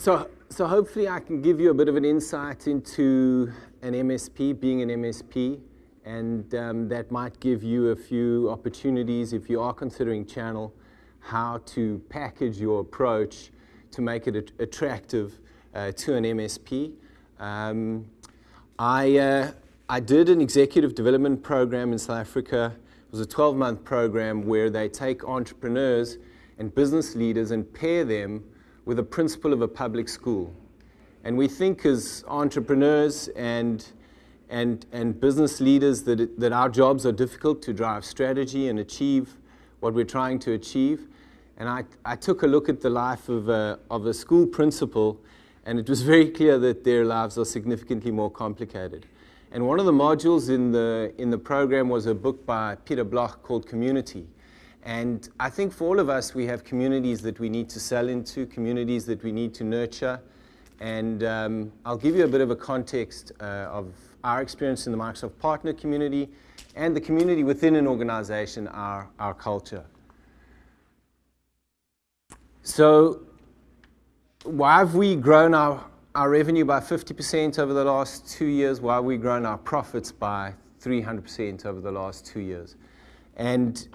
So hopefully I can give you a bit of an insight into an MSP, being an MSP, and that might give you a few opportunities if you are considering channel, how to package your approach to make it attractive to an MSP. I did an executive development program in South Africa. It was a 12-month program where they take entrepreneurs and business leaders and pair them with a principal of a public school. And we think as entrepreneurs and business leaders that our jobs are difficult to drive strategy and achieve what we're trying to achieve. And I took a look at the life of a school principal, and it was very clear that their lives are significantly more complicated. And one of the modules in the program was a book by Peter Bloch called Community. And I think for all of us, we have communities that we need to sell into, communities that we need to nurture. And I'll give you a bit of a context of our experience in the Microsoft partner community and the community within an organization, our culture. So why have we grown our revenue by 50% over the last 2 years? Why have we grown our profits by 300% over the last 2 years? And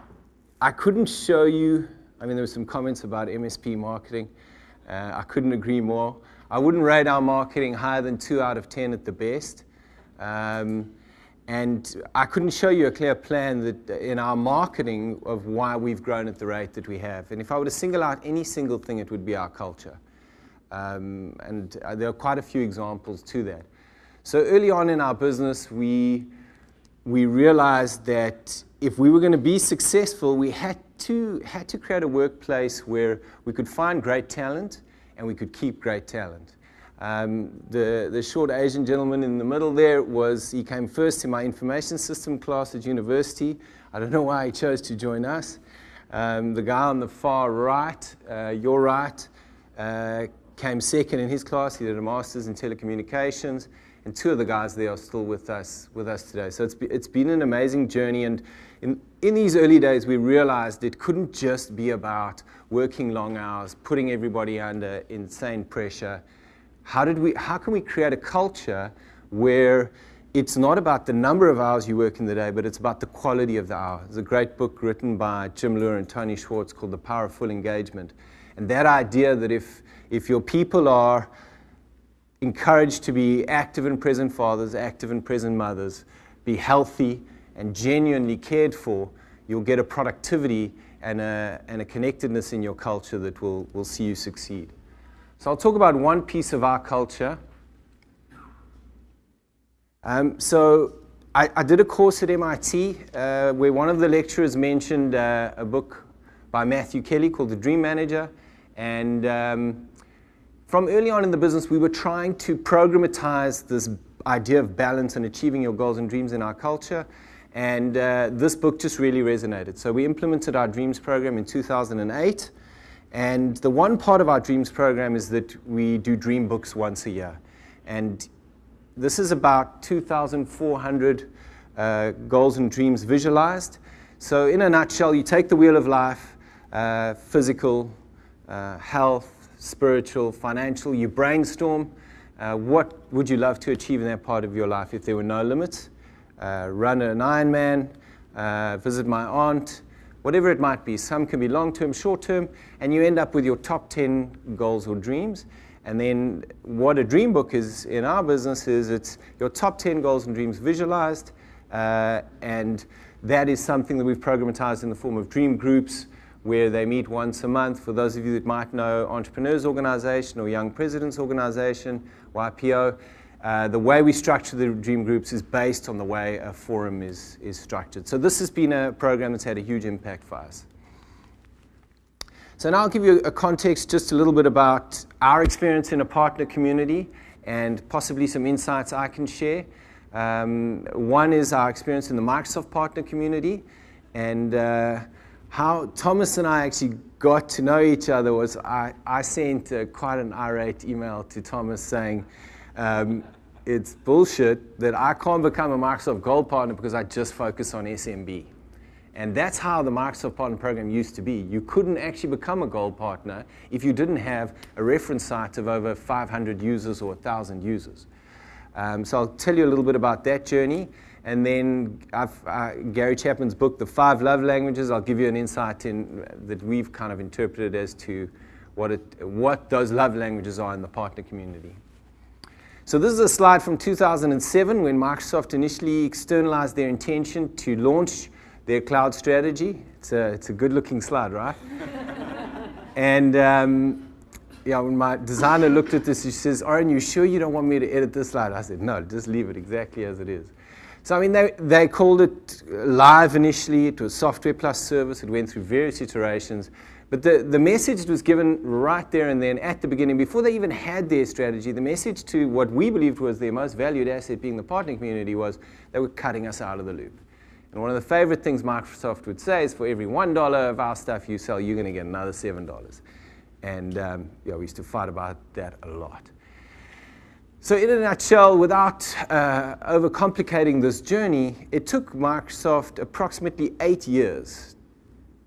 I couldn't show you, I mean, there were some comments about MSP marketing. I couldn't agree more. I wouldn't rate our marketing higher than 2 out of 10 at the best. And I couldn't show you a clear plan that in our marketing of why we've grown at the rate that we have. And if I were to single out any single thing, it would be our culture. And there are quite a few examples to that. So early on in our business, we realized that if we were going to be successful, we had to create a workplace where we could find great talent and we could keep great talent. The short Asian gentleman in the middle there he came first in my information system class at university. I don't know why he chose to join us. The guy on the far right, your right, came second in his class. He did a master's in telecommunications, and 2 of the guys there are still with us today. So it's been an amazing journey, and in these early days we realized it couldn't just be about working long hours, putting everybody under insane pressure. How can we create a culture where it's not about the number of hours you work in the day, but it's about the quality of the hour? There's a great book written by Jim Lure and Tony Schwartz called The Power of Full Engagement. And that idea that if your people are encouraged to be active and present fathers, active and present mothers, be healthy and genuinely cared for, you'll get a productivity and a connectedness in your culture that will see you succeed. So I'll talk about one piece of our culture. So I did a course at MIT where one of the lecturers mentioned a book by Matthew Kelly called The Dream Manager. And from early on in the business, we were trying to programatize this idea of balance and achieving your goals and dreams in our culture. And this book just really resonated. So we implemented our Dreams program in 2008. And the one part of our Dreams program is that we do dream books once a year. And this is about 2,400 goals and dreams visualized. So in a nutshell, you take the wheel of life, physical, health, spiritual, financial, you brainstorm. What would you love to achieve in that part of your life if there were no limits? Run an Ironman, visit my aunt, whatever it might be. Some can be long-term, short-term, and you end up with your top 10 goals or dreams. And then what a dream book is in our business is it's your top 10 goals and dreams visualized, and that is something that we've programatized in the form of dream groups where they meet once a month. For those of you that might know Entrepreneurs Organization or Young Presidents Organization, YPO, the way we structure the dream groups is based on the way a forum is structured. So this has been a program that's had a huge impact for us. So now I'll give you a context, just a little bit about our experience in a partner community and possibly some insights I can share. One is our experience in the Microsoft partner community, and how Thomas and I actually got to know each other was I sent quite an irate email to Thomas saying, it's bullshit that I can't become a Microsoft Gold partner because I just focus on SMB. And that's how the Microsoft Partner Program used to be. You couldn't actually become a gold partner if you didn't have a reference site of over 500 users or 1,000 users. So I'll tell you a little bit about that journey. And then Gary Chapman's book, The 5 Love Languages, I'll give you an insight in that we've kind of interpreted as to what those love languages are in the partner community. So this is a slide from 2007 when Microsoft initially externalized their intention to launch their cloud strategy. It's a good-looking slide, right? And yeah, when my designer looked at this, she says, "Orrin, you sure you don't want me to edit this slide?" I said, "No, just leave it exactly as it is." So I mean, they called it live initially. It was software plus service. It went through various iterations. But the message was given right there and then at the beginning, before they even had their strategy. The message to what we believed was their most valued asset, being the partner community, was they were cutting us out of the loop. And one of the favorite things Microsoft would say is, for every $1 of our stuff you sell, you're going to get another $7. And yeah, we used to fight about that a lot. So in a nutshell, without overcomplicating this journey, it took Microsoft approximately 8 years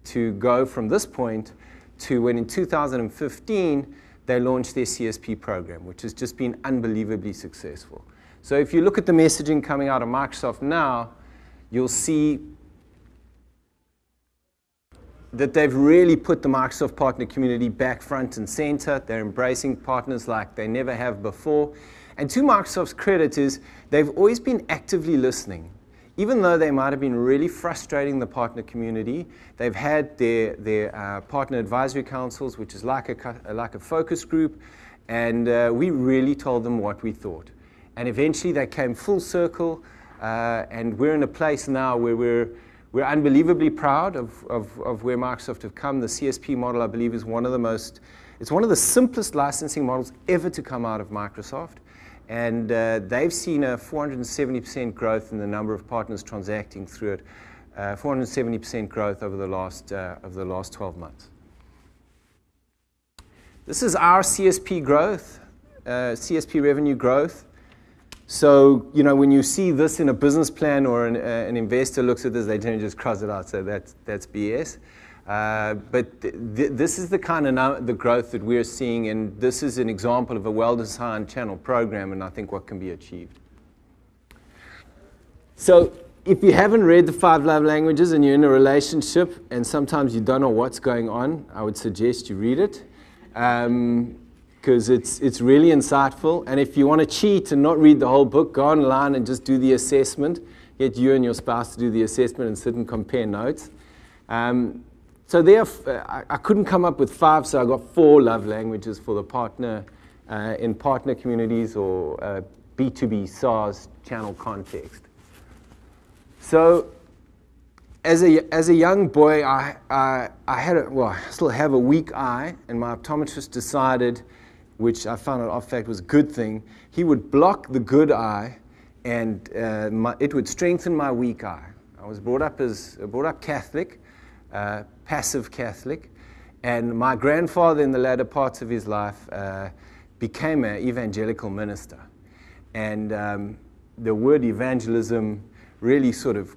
to go from this point to when in 2015 they launched their CSP program, which has just been unbelievably successful. So if you look at the messaging coming out of Microsoft now, you'll see that they've really put the Microsoft partner community back front and center. They're embracing partners like they never have before. And to Microsoft's credit is they've always been actively listening. Even though they might have been really frustrating the partner community, they've had their partner advisory councils, which is like a focus group, and we really told them what we thought. And eventually they came full circle, and we're in a place now where we're unbelievably proud of where Microsoft have come. The CSP model, I believe, is one of the simplest licensing models ever to come out of Microsoft. And they've seen a 470% growth in the number of partners transacting through it, 470% growth over the last 12 months. This is our CSP growth, CSP revenue growth. So, you know, when you see this in a business plan or an investor looks at this, they generally just cross it out, so that's BS. But this is the kind of the growth that we're seeing, and this is an example of a well-designed channel program, and I think what can be achieved. So if you haven't read the 5 love languages and you're in a relationship and sometimes you don't know what's going on, I would suggest you read it, because it's really insightful. And if you want to cheat and not read the whole book, go online and just do the assessment. Get you and your spouse to do the assessment and sit and compare notes. So there, I couldn't come up with 5, so I got 4 love languages for the partner in partner communities or B2B SaaS channel context. So as a young boy, I still have a weak eye, and my optometrist decided, which I found out fact was a good thing, he would block the good eye, and it would strengthen my weak eye. I was brought up Catholic. Passive Catholic, and my grandfather in the latter parts of his life became an evangelical minister, and the word evangelism really sort of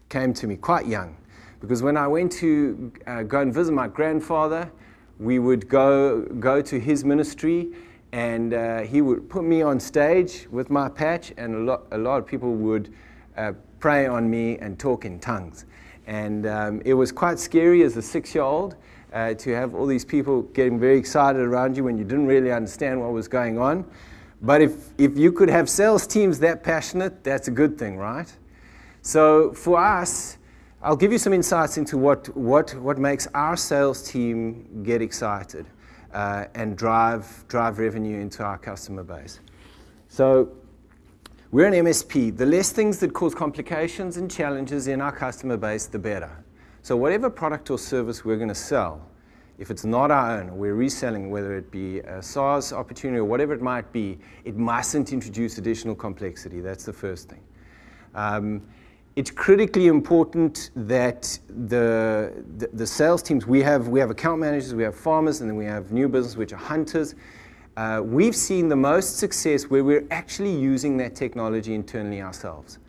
came to me quite young, because when I went to go and visit my grandfather, we would go to his ministry, and he would put me on stage with my patch, and a lot of people would pray on me and talk in tongues. And it was quite scary as a 6-year-old to have all these people getting very excited around you when you didn't really understand what was going on. But if you could have sales teams that passionate, that's a good thing, right? So for us, I'll give you some insights into what makes our sales team get excited and drive revenue into our customer base. So we're an MSP. The less things that cause complications and challenges in our customer base, the better. So whatever product or service we're going to sell, if it's not our own, we're reselling, whether it be a SaaS opportunity or whatever it might be, it mustn't introduce additional complexity. That's the first thing. It's critically important that the sales teams, we have account managers, we have farmers, and then we have new business, which are hunters. We've seen the most success where we're actually using that technology internally ourselves.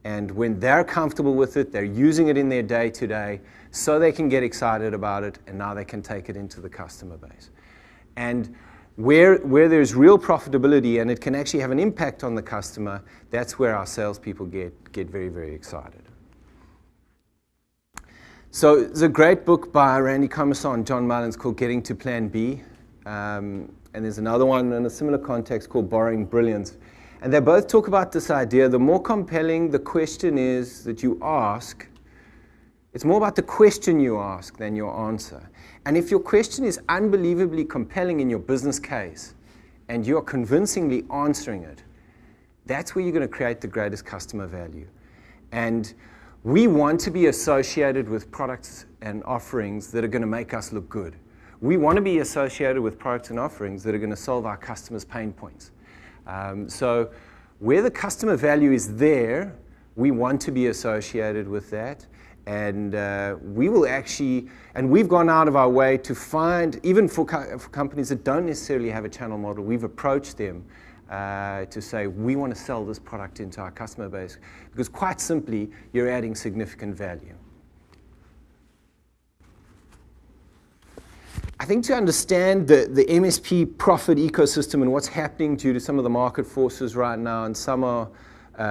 And when they're comfortable with it, they're using it in their day-to-day, so they can get excited about it, and now they can take it into the customer base. And where there's real profitability and it can actually have an impact on the customer, that's where our salespeople get very, very excited. So there's a great book by Randy Comerson and John Mullins called Getting to Plan B. And there's another one in a similar context called Borrowing Brilliance. And they both talk about this idea, the more compelling the question is that you ask, it's more about the question you ask than your answer. And if your question is unbelievably compelling in your business case, and you're convincingly answering it, that's where you're going to create the greatest customer value. And we want to be associated with products and offerings that are going to make us look good. We want to be associated with products and offerings that are going to solve our customers' pain points. So where the customer value is there, we want to be associated with that. And we will actually, and we've gone out of our way to find, even for companies that don't necessarily have a channel model, we've approached them to say, we want to sell this product into our customer base. Because quite simply, you're adding significant value. I think to understand the MSP profit ecosystem and what's happening due to some of the market forces right now, and some are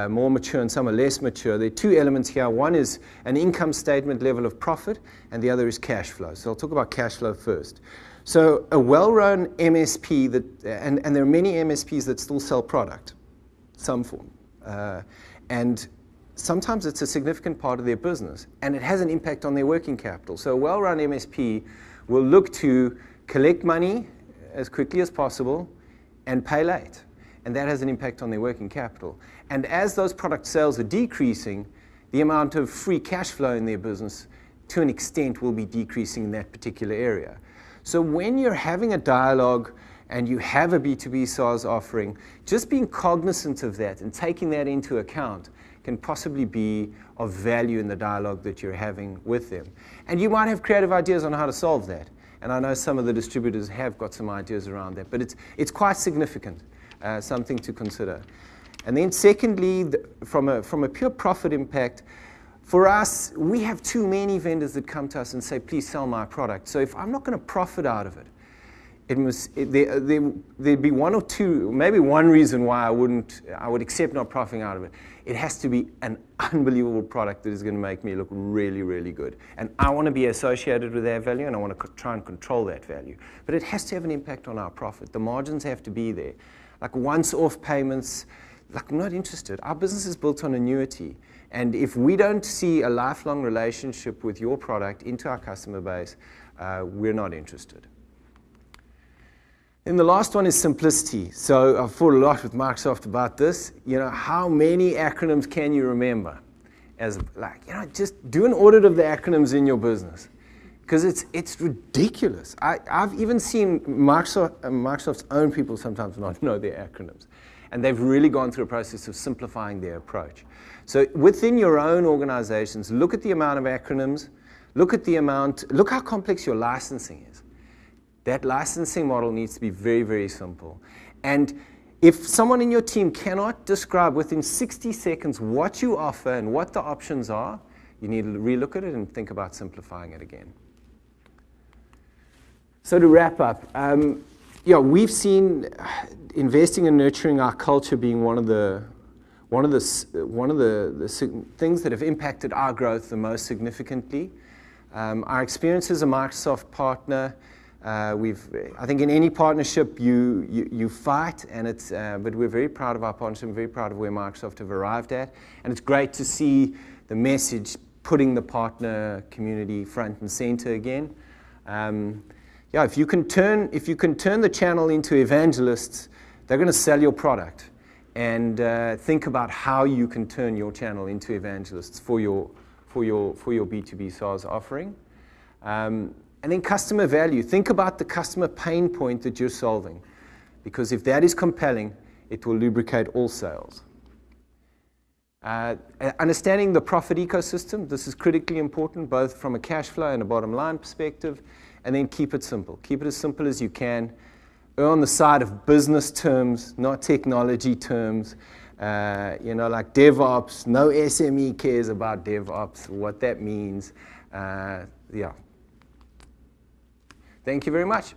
more mature and some are less mature, there are two elements here. One is an income statement level of profit, and the other is cash flow. So I'll talk about cash flow first. So a well-run MSP, and there are many MSPs that still sell product, some form. And sometimes it's a significant part of their business, and it has an impact on their working capital. So a well-run MSP will look to collect money as quickly as possible and pay late. And that has an impact on their working capital. And as those product sales are decreasing, the amount of free cash flow in their business, to an extent, will be decreasing in that particular area. So when you're having a dialogue and you have a B2B SaaS offering, just being cognizant of that and taking that into account can possibly be of value in the dialogue that you're having with them. And you might have creative ideas on how to solve that. And I know some of the distributors have got some ideas around that, but it's quite significant, something to consider. And then secondly, from a pure profit impact, for us, we have too many vendors that come to us and say, please sell my product. So if I'm not going to profit out of it, there'd be one or two, maybe one reason why I would accept not profiting out of it. It has to be an unbelievable product that is going to make me look really, really good. And I want to be associated with that value, and I want to try and control that value. But it has to have an impact on our profit. The margins have to be there. Like once-off payments, like I'm not interested. Our business is built on annuity. And if we don't see a lifelong relationship with your product into our customer base, we're not interested. And the last one is simplicity. So I've fought a lot with Microsoft about this. You know, how many acronyms can you remember? As like, you know, just do an audit of the acronyms in your business. Because it's ridiculous. I've even seen Microsoft's own people sometimes not know their acronyms. And they've really gone through a process of simplifying their approach. So within your own organizations, look at the amount of acronyms, look how complex your licensing is. That licensing model needs to be very, very simple. And if someone in your team cannot describe within 60 seconds what you offer and what the options are, you need to relook at it and think about simplifying it again. So to wrap up, we've seen investing and nurturing our culture being one of the things that have impacted our growth the most significantly. Our experience as a Microsoft partner, I think in any partnership you fight, and but we're very proud of our partnership. I'm very proud of where Microsoft have arrived at, and it's great to see the message putting the partner community front and center again. If you can turn the channel into evangelists, they're going to sell your product, and think about how you can turn your channel into evangelists for your B2B SaaS offering. And then customer value. Think about the customer pain point that you're solving, because if that is compelling, it will lubricate all sales. Understanding the profit ecosystem, this is critically important, both from a cash flow and a bottom line perspective, and then keep it simple. Keep it as simple as you can. Err on the side of business terms, not technology terms. Like DevOps, no SME cares about DevOps, what that means. Yeah. Thank you very much.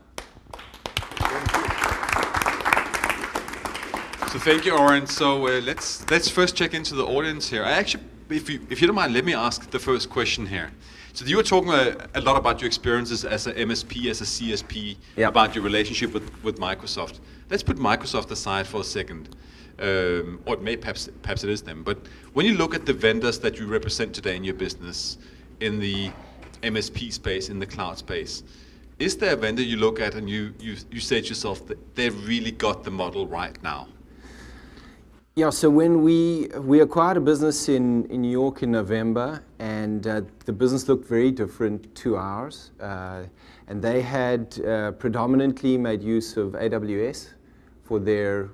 So thank you, Orrin. So let's first check into the audience here. I actually, if you don't mind, let me ask the first question here. So you were talking a lot about your experiences as an MSP, as a CSP, yep. about your relationship with Microsoft. Let's put Microsoft aside for a second, or it may perhaps it is them. But when you look at the vendors that you represent today in your business, in the MSP space, in the cloud space, is there a vendor you look at and you say to yourself that they've really got the model right now? Yeah, so when we acquired a business in New York in November, and the business looked very different to ours. And they had predominantly made use of AWS for their,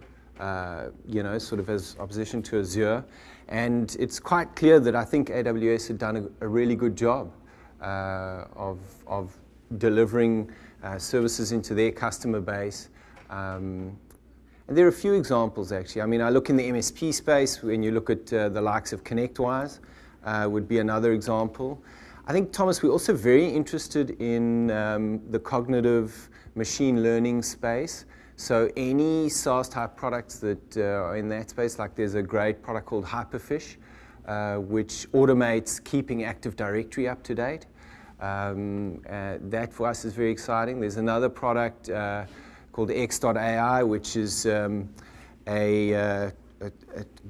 sort of as opposition to Azure. And it's quite clear that I think AWS had done a really good job of delivering services into their customer base. And there are a few examples, actually. I mean, I look in the MSP space, when you look at the likes of ConnectWise, would be another example. I think, Thomas, we're also very interested in the cognitive machine learning space. So any SaaS-type products that are in that space, like there's a great product called Hyperfish, which automates keeping Active Directory up to date. That, for us, is very exciting. There's another product called X.AI, which is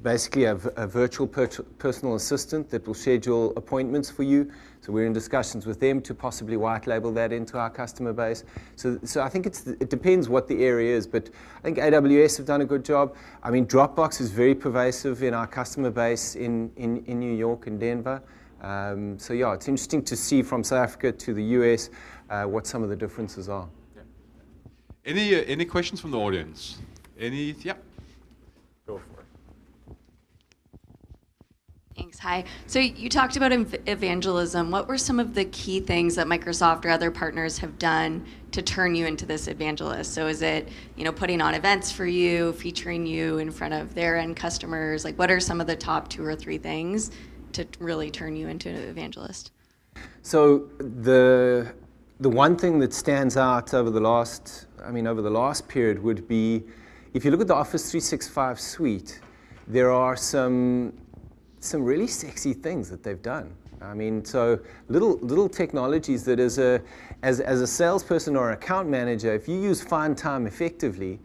basically a virtual personal assistant that will schedule appointments for you. So we're in discussions with them to possibly white label that into our customer base. So I think it depends what the area is, but I think AWS have done a good job. I mean, Dropbox is very pervasive in our customer base in New York and Denver. So yeah, it's interesting to see from South Africa to the US what some of the differences are. Any questions from the audience? Yeah. Go for it. Thanks. Hi. So you talked about evangelism. What were some of the key things that Microsoft or other partners have done to turn you into this evangelist? So is it, putting on events for you, featuring you in front of their end customers? Like, what are some of the top 2 or 3 things to really turn you into an evangelist? So the one thing that stands out over the last period would be, if you look at the Office 365 suite, there are some really sexy things that they've done. I mean, so little technologies that as a salesperson or account manager, if you use Find Time effectively,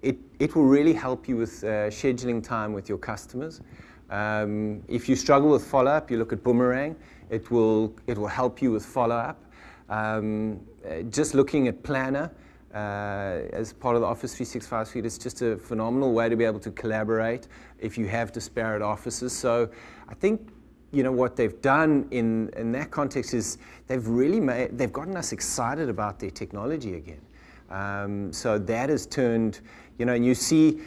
it will really help you with scheduling time with your customers. If you struggle with follow-up, you look at Boomerang. It will help you with follow-up. Just looking at Planner as part of the Office 365 suite, it's just a phenomenal way to be able to collaborate if you have disparate offices. So I think what they've done in that context is they've gotten us excited about their technology again. So that has turned, and you see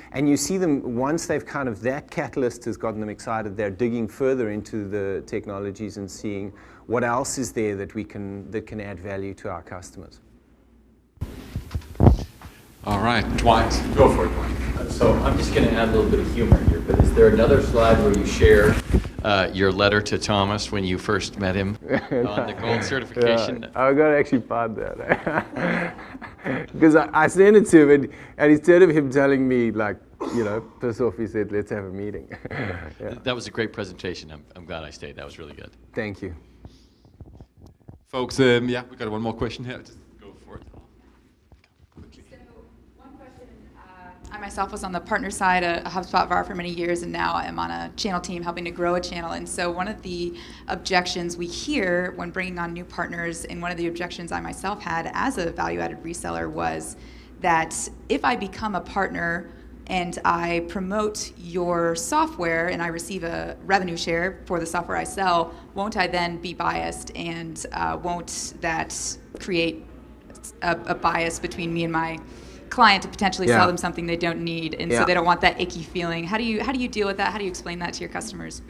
them once they've kind of, that catalyst has gotten them excited. They're digging further into the technologies and seeing what else is there that can add value to our customers. All right, Dwight, go for it, Dwight. So I'm just going to add a little bit of humor here, but is there another slide where you share your letter to Thomas when you first met him on the gold certification? Yeah, I got to actually find that. Because I sent it to him, and instead of him telling me, piss off, he said, let's have a meeting. Yeah. That was a great presentation. I'm glad I stayed. That was really good. Thank you. Folks, we got one more question here. Just go for it. I myself was on the partner side, a HubSpot VAR for many years, and now I'm on a channel team helping to grow a channel. And so one of the objections we hear when bringing on new partners, and one of the objections I myself had as a value-added reseller, was that if I become a partner and I promote your software and I receive a revenue share for the software I sell, won't I then be biased, and won't that create a bias between me and my client to potentially sell them something they don't need, and so they don't want that icky feeling? How do you deal with that? How do you explain that to your customers?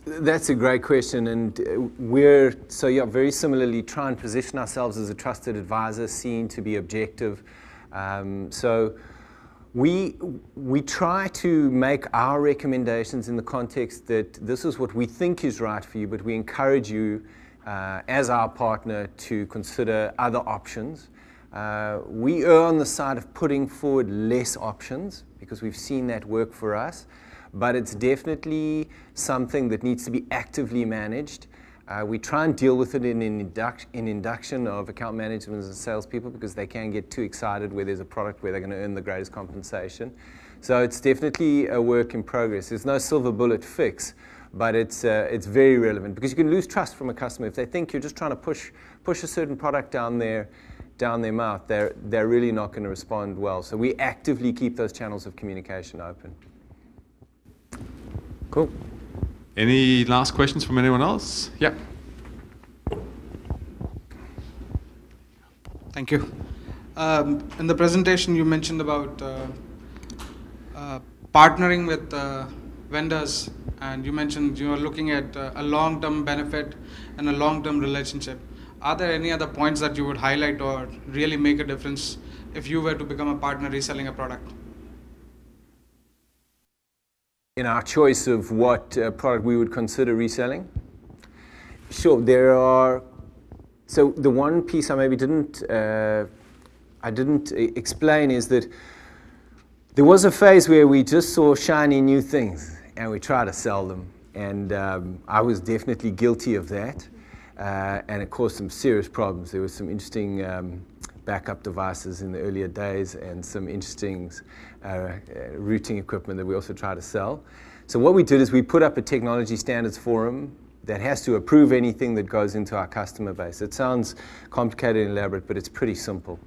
That's a great question, and we're very similarly try and position ourselves as a trusted advisor, seen to be objective. So We try to make our recommendations in the context that this is what we think is right for you, but we encourage you as our partner to consider other options. We err on the side of putting forward less options because we've seen that work for us, but it's definitely something that needs to be actively managed. We try and deal with it in induction of account management and salespeople because they can get too excited where there's a product where they're going to earn the greatest compensation. So it's definitely a work in progress. There's no silver bullet fix, but it's very relevant because you can lose trust from a customer if they think you're just trying to push a certain product down their mouth. They're really not going to respond well. So we actively keep those channels of communication open. Cool. Any last questions from anyone else? Yeah. Thank you. In the presentation, you mentioned about partnering with vendors, and you mentioned you are looking at a long-term benefit and a long-term relationship. Are there any other points that you would highlight or really make a difference if you were to become a partner reselling a product? In our choice of what product we would consider reselling? Sure, there are. So the one piece I maybe didn't explain is that there was a phase where we just saw shiny new things and we tried to sell them, and I was definitely guilty of that, and it caused some serious problems. There was some interesting backup devices in the earlier days and some interesting routing equipment that we also try to sell. So what we did is we put up a technology standards forum that has to approve anything that goes into our customer base. It sounds complicated and elaborate, but it's pretty simple.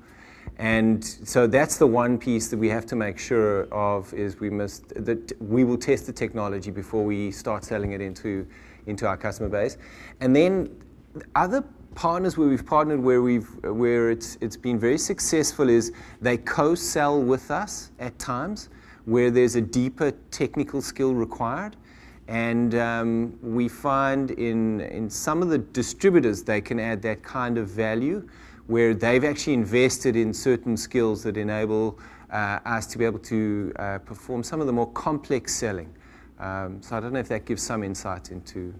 And so that's the one piece that we have to make sure of is we will test the technology before we start selling it into our customer base. And then other partners where we've partnered where it's been very successful is they co-sell with us at times where there's a deeper technical skill required, and we find in some of the distributors they can add that kind of value where they've actually invested in certain skills that enable us to be able to perform some of the more complex selling. So I don't know if that gives some insight into